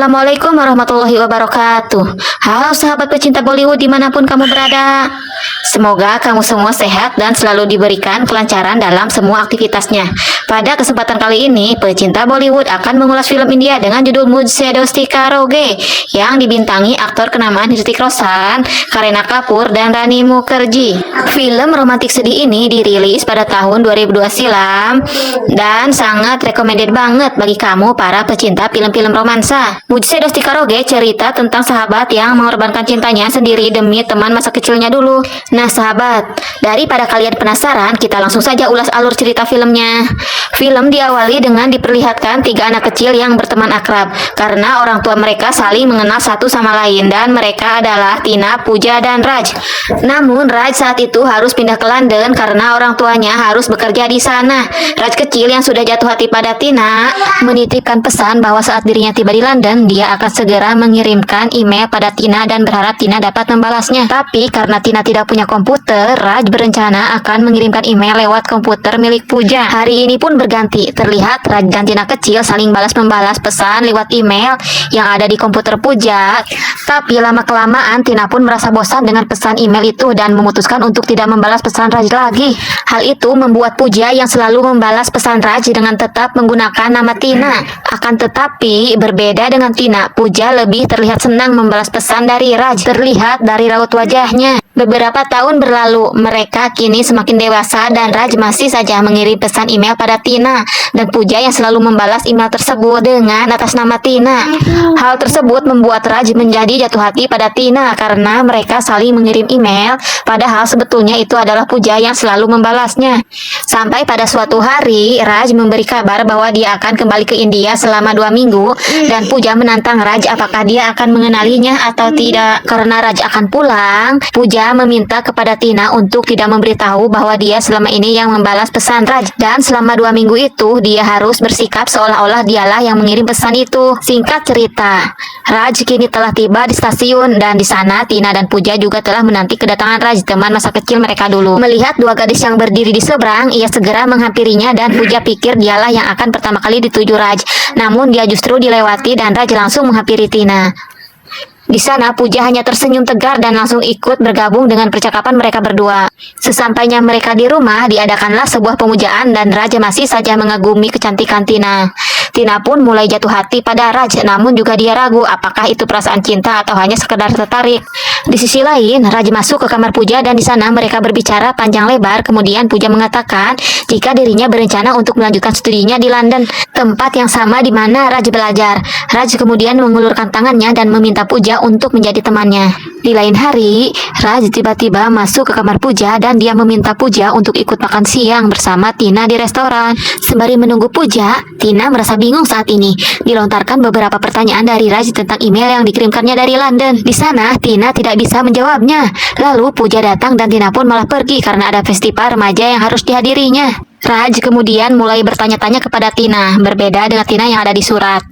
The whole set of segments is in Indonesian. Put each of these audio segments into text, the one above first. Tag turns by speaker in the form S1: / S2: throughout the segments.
S1: Assalamualaikum warahmatullahi wabarakatuh. Halo sahabat pecinta Bollywood dimanapun kamu berada. Semoga kamu semua sehat dan selalu diberikan kelancaran dalam semua aktivitasnya. Pada kesempatan kali ini, pecinta Bollywood akan mengulas film India dengan judul Mujhse Dosti Karoge yang dibintangi aktor kenamaan Hrithik Roshan, Kareena Kapoor, dan Rani Mukherjee. Film romantik sedih ini dirilis pada tahun 2002 silam dan sangat recommended banget bagi kamu para pecinta film-film romansa. Mujhse Dosti Karoge cerita tentang sahabat yang mengorbankan cintanya sendiri demi teman masa kecilnya dulu. Nah sahabat, daripada kalian penasaran, kita langsung saja ulas alur cerita filmnya. Film diawali dengan diperlihatkan tiga anak kecil yang berteman akrab karena orang tua mereka saling mengenal satu sama lain, dan mereka adalah Tina, Pooja, dan Raj. Namun Raj saat itu harus pindah ke London karena orang tuanya harus bekerja di sana. Raj kecil yang sudah jatuh hati pada Tina menitipkan pesan bahwa saat dirinya tiba di London, dia akan segera mengirimkan email pada Tina dan berharap Tina dapat membalasnya. Tapi karena Tina tidak punya komputer, Raj berencana akan mengirimkan email lewat komputer milik Pooja. Hari ini pun berganti, terlihat Raj dan Tina kecil saling balas-membalas pesan lewat email yang ada di komputer Pooja. Tapi lama-kelamaan Tina pun merasa bosan dengan pesan email itu dan memutuskan untuk tidak membalas pesan Raj lagi. Hal itu membuat Pooja yang selalu membalas pesan Raj dengan tetap menggunakan nama Tina. Akan tetapi berbeda dengan Tina, Pooja lebih terlihat senang membalas pesan dari Raj, terlihat dari raut wajahnya. Beberapa tahun berlalu, mereka kini semakin dewasa dan Raj masih saja mengirim pesan email pada Tina, dan Pooja yang selalu membalas email tersebut dengan atas nama Tina. Hal tersebut membuat Raj menjadi jatuh hati pada Tina karena mereka saling mengirim email, padahal sebetulnya itu adalah Pooja yang selalu membalasnya. Sampai pada suatu hari, Raj memberi kabar bahwa dia akan kembali ke India selama 2 minggu, dan Pooja menantang Raj apakah dia akan mengenalinya atau tidak. Karena Raj akan pulang, Pooja meminta kepada Tina untuk tidak memberitahu bahwa dia selama ini yang membalas pesan Raj, dan selama 2 minggu itu dia harus bersikap seolah-olah dialah yang mengirim pesan itu. Singkat cerita, Raj kini telah tiba di stasiun, dan di sana Tina dan Pooja juga telah menanti kedatangan Raj, teman masa kecil mereka dulu. Melihat dua gadis yang berdiri di seberang, ia segera menghampirinya dan Pooja pikir dialah yang akan pertama kali dituju Raj. Namun dia justru dilewati dan Raj langsung menghampiri Tina. Di sana Pooja hanya tersenyum tegar dan langsung ikut bergabung dengan percakapan mereka berdua. Sesampainya mereka di rumah, diadakanlah sebuah pemujaan dan Raj masih saja mengagumi kecantikan Tina. Tina pun mulai jatuh hati pada Raj, namun juga dia ragu apakah itu perasaan cinta atau hanya sekedar tertarik. Di sisi lain, Raj masuk ke kamar Pooja dan di sana mereka berbicara panjang lebar. Kemudian Pooja mengatakan jika dirinya berencana untuk melanjutkan studinya di London, tempat yang sama di mana Raj belajar. Raj kemudian mengulurkan tangannya dan meminta Pooja untuk menjadi temannya. Di lain hari, Raj tiba-tiba masuk ke kamar Pooja dan dia meminta Pooja untuk ikut makan siang bersama Tina di restoran. Sembari menunggu Pooja, Tina merasa bingung saat ini. Dilontarkan beberapa pertanyaan dari Raj tentang email yang dikirimkannya dari London. Di sana, Tina tidak bisa menjawabnya. Lalu Pooja datang dan Tina pun malah pergi karena ada festival remaja yang harus dihadirinya. Raj kemudian mulai bertanya-tanya kepada Tina, berbeda dengan Tina yang ada di surat.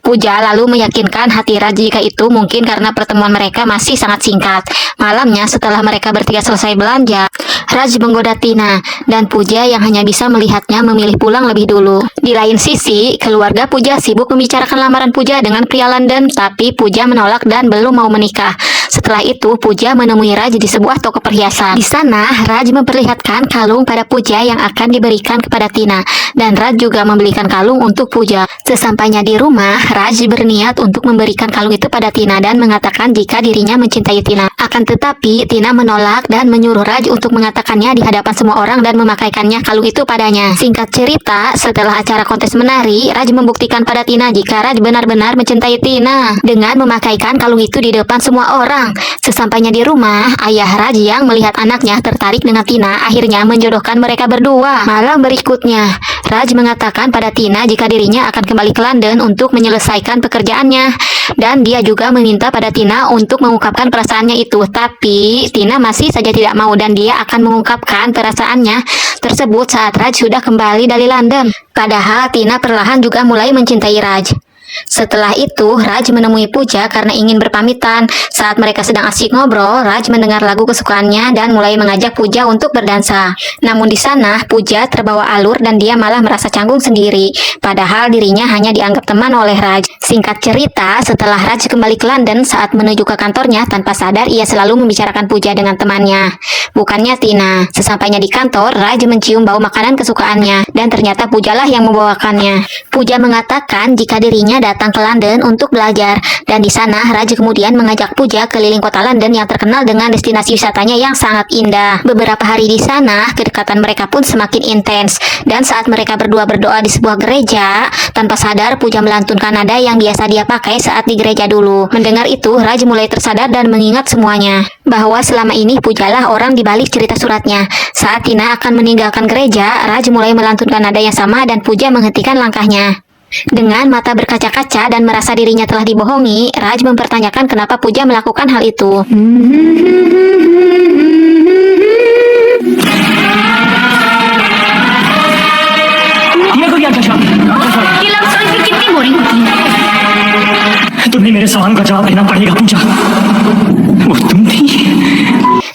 S1: Pooja lalu meyakinkan hati Raj jika itu mungkin karena pertemuan mereka masih sangat singkat. Malamnya setelah mereka bertiga selesai belanja, Raj menggoda Tina, dan Pooja yang hanya bisa melihatnya memilih pulang lebih dulu. Di lain sisi, keluarga Pooja sibuk membicarakan lamaran Pooja dengan pria London, tapi Pooja menolak dan belum mau menikah. Setelah itu, Pooja menemui Raj di sebuah toko perhiasan. Di sana, Raj memperlihatkan kalung pada Pooja yang akan diberikan kepada Tina, dan Raj juga membelikan kalung untuk Pooja. Sesampainya di rumah, Raj berniat untuk memberikan kalung itu pada Tina dan mengatakan jika dirinya mencintai Tina. Akan tetapi, Tina menolak dan menyuruh Raj untuk mengatakannya di hadapan semua orang dan memakaikannya kalung itu padanya. Singkat cerita, setelah acara kontes menari, Raj membuktikan pada Tina jika Raj benar-benar mencintai Tina dengan memakaikan kalung itu di depan semua orang. Sesampainya di rumah, ayah Raj yang melihat anaknya tertarik dengan Tina akhirnya menjodohkan mereka berdua. Malam berikutnya, Raj mengatakan pada Tina jika dirinya akan kembali ke London untuk menyelesaikan pekerjaannya, dan dia juga meminta pada Tina untuk mengungkapkan perasaannya itu. Tapi Tina masih saja tidak mau dan dia akan mengungkapkan perasaannya tersebut saat Raj sudah kembali dari London. Padahal Tina perlahan juga mulai mencintai Raj. Setelah itu, Raj menemui Puja karena ingin berpamitan. Saat mereka sedang asyik ngobrol, Raj mendengar lagu kesukaannya dan mulai mengajak Puja untuk berdansa. Namun di sana, Puja terbawa alur dan dia malah merasa canggung sendiri. Padahal dirinya hanya dianggap teman oleh Raj. Singkat cerita, setelah Raj kembali ke London saat menuju ke kantornya, tanpa sadar ia selalu membicarakan Puja dengan temannya. Bukannya Tina. Sesampainya di kantor, Raj mencium bau makanan kesukaannya dan ternyata Pujalah yang membawakannya. Puja mengatakan jika dirinya datang ke London untuk belajar, dan di sana Raj kemudian mengajak Puja keliling kota London yang terkenal dengan destinasi wisatanya yang sangat indah. Beberapa hari di sana, kedekatan mereka pun semakin intens, dan saat mereka berdua berdoa di sebuah gereja, tanpa sadar Puja melantunkan nada yang biasa dia pakai saat di gereja dulu. Mendengar itu, Raj mulai tersadar dan mengingat semuanya, bahwa selama ini Pujalah orang di balik cerita suratnya. Saat Tina akan meninggalkan gereja, Raj mulai melantunkan nada yang sama dan Puja menghentikan langkahnya. Dengan mata berkaca-kaca dan merasa dirinya telah dibohongi, Raj mempertanyakan kenapa Puja melakukan hal itu.
S2: तुम्हें मेरे सवाल का जवाब देना पड़ेगा पूजा। वो तुम थी।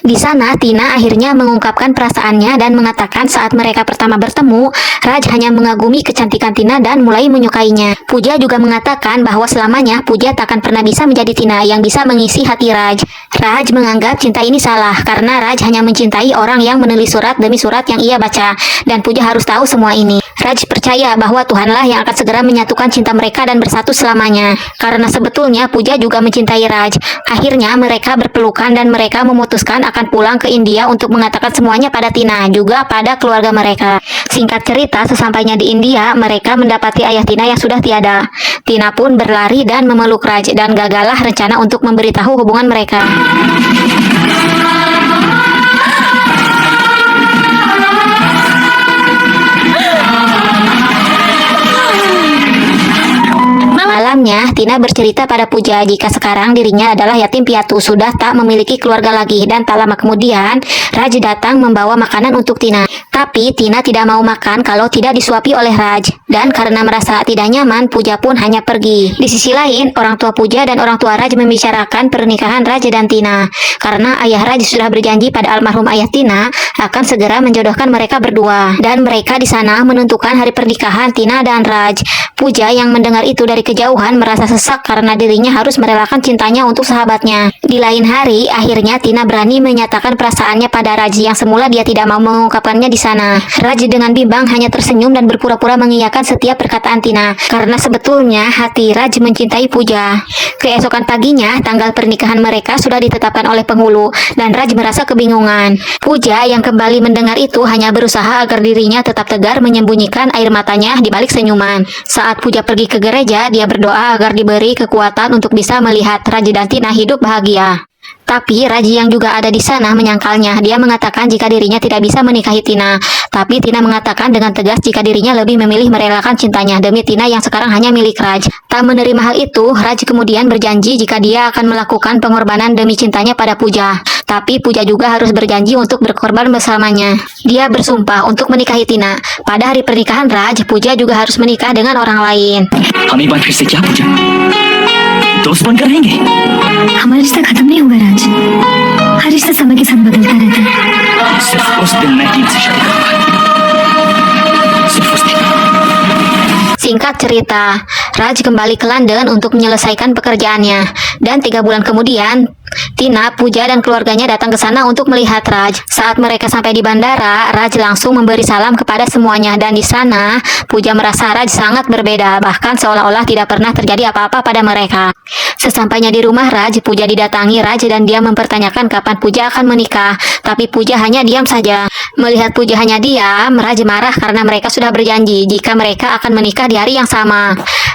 S1: Di sana, Tina akhirnya mengungkapkan perasaannya dan mengatakan saat mereka pertama bertemu, Raj hanya mengagumi kecantikan Tina dan mulai menyukainya. Puja juga mengatakan bahwa selamanya Puja takkan pernah bisa menjadi Tina yang bisa mengisi hati Raj. Raj menganggap cinta ini salah karena Raj hanya mencintai orang yang menulis surat demi surat yang ia baca, dan Puja harus tahu semua ini. Raj percaya bahwa Tuhanlah yang akan segera menyatukan cinta mereka dan bersatu selamanya. Karena sebetulnya Puja juga mencintai Raj. Akhirnya mereka berpelukan dan mereka memutuskan akan pulang ke India untuk mengatakan semuanya pada Tina, juga pada keluarga mereka. Singkat cerita, sesampainya di India, mereka mendapati ayah Tina yang sudah tiada. Tina pun berlari dan memeluk Raj, dan gagallah rencana untuk memberitahu hubungan mereka. Malamnya, Tina bercerita pada Puja jika sekarang dirinya adalah yatim piatu, sudah tak memiliki keluarga lagi, dan tak lama kemudian, Raj datang membawa makanan untuk Tina. Tapi Tina tidak mau makan kalau tidak disuapi oleh Raj, dan karena merasa tidak nyaman, Puja pun hanya pergi. Di sisi lain, orang tua Puja dan orang tua Raj membicarakan pernikahan Raj dan Tina, karena ayah Raj sudah berjanji pada almarhum ayah Tina akan segera menjodohkan mereka berdua, dan mereka di sana menentukan hari pernikahan Tina dan Raj. Puja yang mendengar itu dari kejauhan merasa sesak karena dirinya harus merelakan cintanya untuk sahabatnya. Di lain hari, akhirnya Tina berani menyatakan perasaannya pada Raj yang semula dia tidak mau mengungkapkannya di sana. Raj dengan bimbang hanya tersenyum dan berpura-pura mengiyakan setiap perkataan Tina, karena sebetulnya hati Raj mencintai Puja. Keesokan paginya, tanggal pernikahan mereka sudah ditetapkan oleh penghulu, dan Raj merasa kebingungan. Puja yang kembali mendengar itu hanya berusaha agar dirinya tetap tegar menyembunyikan air matanya di balik senyuman. Saat Puja pergi ke gereja, dia berdoa agar diberi kekuatan untuk bisa melihat Raj dan Tina hidup bahagia. Tapi Raji yang juga ada di sana menyangkalnya. Dia mengatakan jika dirinya tidak bisa menikahi Tina. Tapi Tina mengatakan dengan tegas jika dirinya lebih memilih merelakan cintanya demi Tina yang sekarang hanya milik Raj. Tak menerima hal itu, Raj kemudian berjanji jika dia akan melakukan pengorbanan demi cintanya pada Puja. Tapi Puja juga harus berjanji untuk berkorban bersamanya. Dia bersumpah untuk menikahi Tina. Pada hari pernikahan Raj, Puja juga harus menikah dengan orang lain.
S2: हम एक बार फिर से क्या पूजा दोस्त बनकर रहेंगे
S3: हमारा रिश्ता खत्म नहीं होगा राज हर रिश्ता समय के साथ बदलता रहता है
S2: सिर्फ उस दिन मैं टीम से शादी करूंगा सिर्फ उस दिन
S1: Singkat cerita, Raj kembali ke London untuk menyelesaikan pekerjaannya. Dan 3 bulan kemudian, Tina, Puja, dan keluarganya datang ke sana untuk melihat Raj. Saat mereka sampai di bandara, Raj langsung memberi salam kepada semuanya. Dan di sana, Puja merasa Raj sangat berbeda, bahkan seolah-olah tidak pernah terjadi apa-apa pada mereka. Sesampainya di rumah Raj, Puja didatangi Raj dan dia mempertanyakan kapan Puja akan menikah. Tapi Puja hanya diam saja. Melihat Puja hanya diam, Raj marah karena mereka sudah berjanji jika mereka akan menikah di hari yang sama.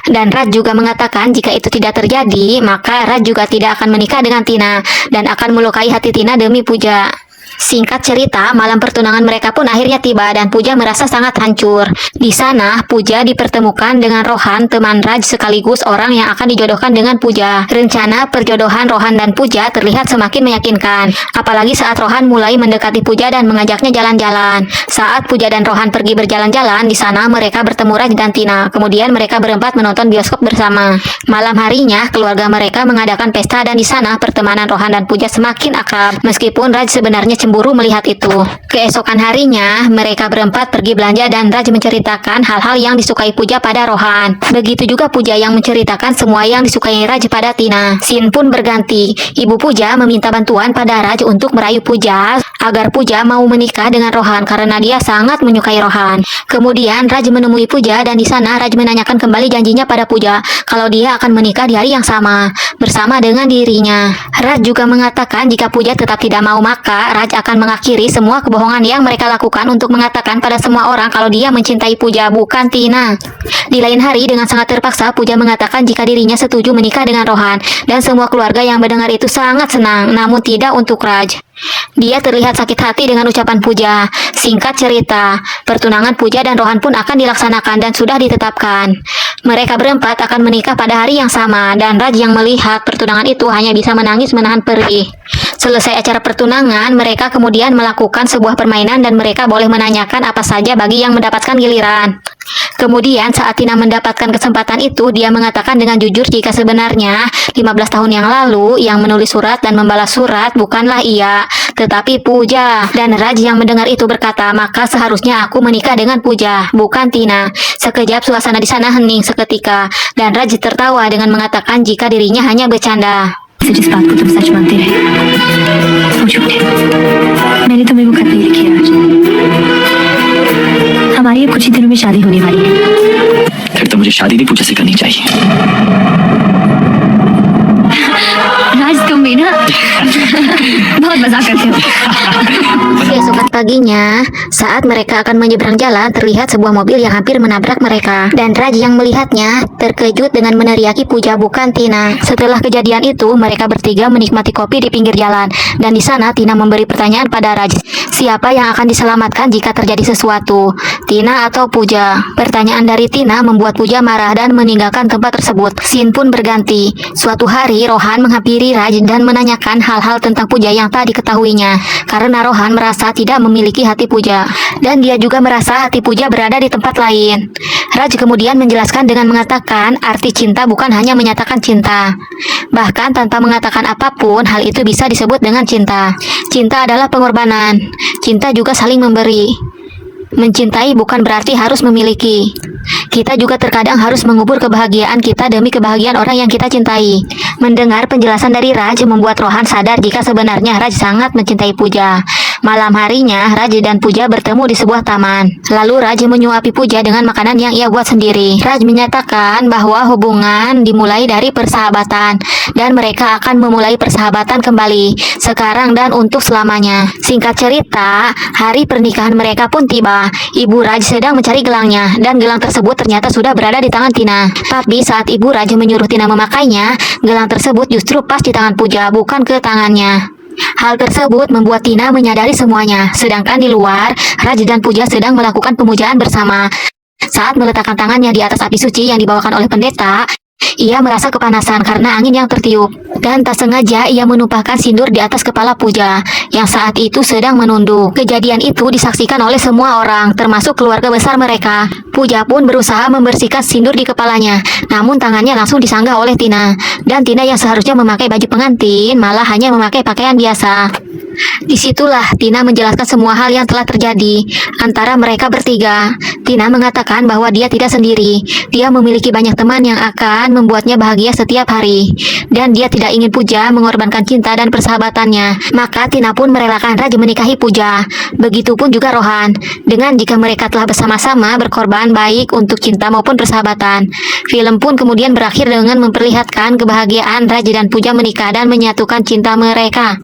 S1: Dan Raj juga mengatakan jika itu tidak terjadi, maka Raj juga tidak akan menikah dengan Tina dan akan melukai hati Tina demi Puja. Singkat cerita, malam pertunangan mereka pun akhirnya tiba dan Puja merasa sangat hancur. Di sana, Puja dipertemukan dengan Rohan, teman Raj sekaligus orang yang akan dijodohkan dengan Puja. Rencana perjodohan Rohan dan Puja terlihat semakin meyakinkan, apalagi saat Rohan mulai mendekati Puja dan mengajaknya jalan-jalan. Saat Puja dan Rohan pergi berjalan-jalan, di sana mereka bertemu Raj dan Tina. Kemudian mereka berempat menonton bioskop bersama. Malam harinya, keluarga mereka mengadakan pesta dan di sana pertemanan Rohan dan Puja semakin akrab, meskipun Raj sebenarnya cemburu melihat itu. Keesokan harinya, mereka berempat pergi belanja dan Raj menceritakan hal-hal yang disukai Puja pada Rohan. Begitu juga Puja yang menceritakan semua yang disukai Raj pada Tina. Scene pun berganti. Ibu Puja meminta bantuan pada Raj untuk merayu Puja agar Puja mau menikah dengan Rohan karena dia sangat menyukai Rohan. Kemudian Raj menemui Puja dan di sana Raj menanyakan kembali janjinya pada Puja kalau dia akan menikah di hari yang sama bersama dengan dirinya. Raj juga mengatakan jika Puja tetap tidak mau maka Raj akan mengakhiri semua kebohongan yang mereka lakukan untuk mengatakan pada semua orang kalau dia mencintai Puja bukan Tina. Di lain hari dengan sangat terpaksa Puja mengatakan jika dirinya setuju menikah dengan Rohan dan semua keluarga yang mendengar itu sangat senang, namun tidak untuk Raj. Dia terlihat sakit hati dengan ucapan Puja. Singkat cerita, pertunangan Puja dan Rohan pun akan dilaksanakan dan sudah ditetapkan. Mereka berempat akan menikah pada hari yang sama dan Raj yang melihat pertunangan itu hanya bisa menangis menahan perih. Selesai acara pertunangan, mereka kemudian melakukan sebuah permainan dan mereka boleh menanyakan apa saja bagi yang mendapatkan giliran. Kemudian saat Tina mendapatkan kesempatan itu, dia mengatakan dengan jujur jika sebenarnya 15 tahun yang lalu yang menulis surat dan membalas surat bukanlah ia, tetapi Puja. Dan Raj yang mendengar itu berkata, maka seharusnya aku menikah dengan Puja, bukan Tina. Sekejap suasana di sana hening seketika, dan Raj tertawa dengan mengatakan jika dirinya hanya bercanda.
S3: से जिस बात को तुम सच मानते रहे वो झूठ है। मैंने तुम्हें वो खत नहीं लिखी आज। हमारी अब कुछ ही दिनों में शादी होने वाली है।
S2: फिर तो मुझे शादी भी पूजा से करनी चाहिए।
S3: राज तुम भी ना बहुत मजाक करते हो।
S1: Keesokan paginya, saat mereka akan menyeberang jalan, terlihat sebuah mobil yang hampir menabrak mereka. Dan Raj yang melihatnya terkejut dengan meneriaki Puja bukan Tina. Setelah kejadian itu, mereka bertiga menikmati kopi di pinggir jalan. Dan di sana Tina memberi pertanyaan pada Raj, siapa yang akan diselamatkan jika terjadi sesuatu, Tina atau Puja? Pertanyaan dari Tina membuat Puja marah dan meninggalkan tempat tersebut. Scene pun berganti. Suatu hari, Rohan menghampiri Raj dan menanyakan hal-hal tentang Puja yang tak diketahuinya. Karena Rohan merasa tidak memiliki hati Puja, dan dia juga merasa hati Puja berada di tempat lain. Raj kemudian menjelaskan dengan mengatakan arti cinta bukan hanya menyatakan cinta. Bahkan tanpa mengatakan apapun, hal itu bisa disebut dengan cinta. Cinta adalah pengorbanan. Cinta juga saling memberi. Mencintai bukan berarti harus memiliki. Kita juga terkadang harus mengubur kebahagiaan kita demi kebahagiaan orang yang kita cintai. Mendengar penjelasan dari Raj membuat Rohan sadar jika sebenarnya Raj sangat mencintai Puja. Malam harinya, Raj dan Puja bertemu di sebuah taman. Lalu Raj menyuapi Puja dengan makanan yang ia buat sendiri. Raj menyatakan bahwa hubungan dimulai dari persahabatan dan mereka akan memulai persahabatan kembali sekarang dan untuk selamanya. Singkat cerita, hari pernikahan mereka pun tiba. Ibu Raj sedang mencari gelangnya dan gelang tersebut ternyata sudah berada di tangan Tina. Tapi saat Ibu Raj menyuruh Tina memakainya, gelang tersebut justru pas di tangan Puja, bukan ke tangannya. Hal tersebut membuat Tina menyadari semuanya. Sedangkan di luar, Raj dan Puja sedang melakukan pemujaan bersama. Saat meletakkan tangannya di atas api suci yang dibawakan oleh pendeta, ia merasa kepanasan karena angin yang tertiup. Dan tak sengaja ia menumpahkan sindur di atas kepala Puja yang saat itu sedang menunduk. Kejadian itu disaksikan oleh semua orang, termasuk keluarga besar mereka. Puja pun berusaha membersihkan sindur di kepalanya, namun tangannya langsung disanggah oleh Tina. Dan Tina yang seharusnya memakai baju pengantin malah hanya memakai pakaian biasa. Disitulah Tina menjelaskan semua hal yang telah terjadi antara mereka bertiga. Tina mengatakan bahwa dia tidak sendiri. Dia memiliki banyak teman yang akan membuatnya bahagia setiap hari. Dan dia tidak ingin Puja mengorbankan cinta dan persahabatannya. Maka Tina pun merelakan Raj menikahi Puja. Begitupun juga Rohan. Dengan jika mereka telah bersama-sama berkorban baik untuk cinta maupun persahabatan. Film pun kemudian berakhir dengan memperlihatkan kebahagiaan Raj dan Puja menikah dan menyatukan cinta mereka.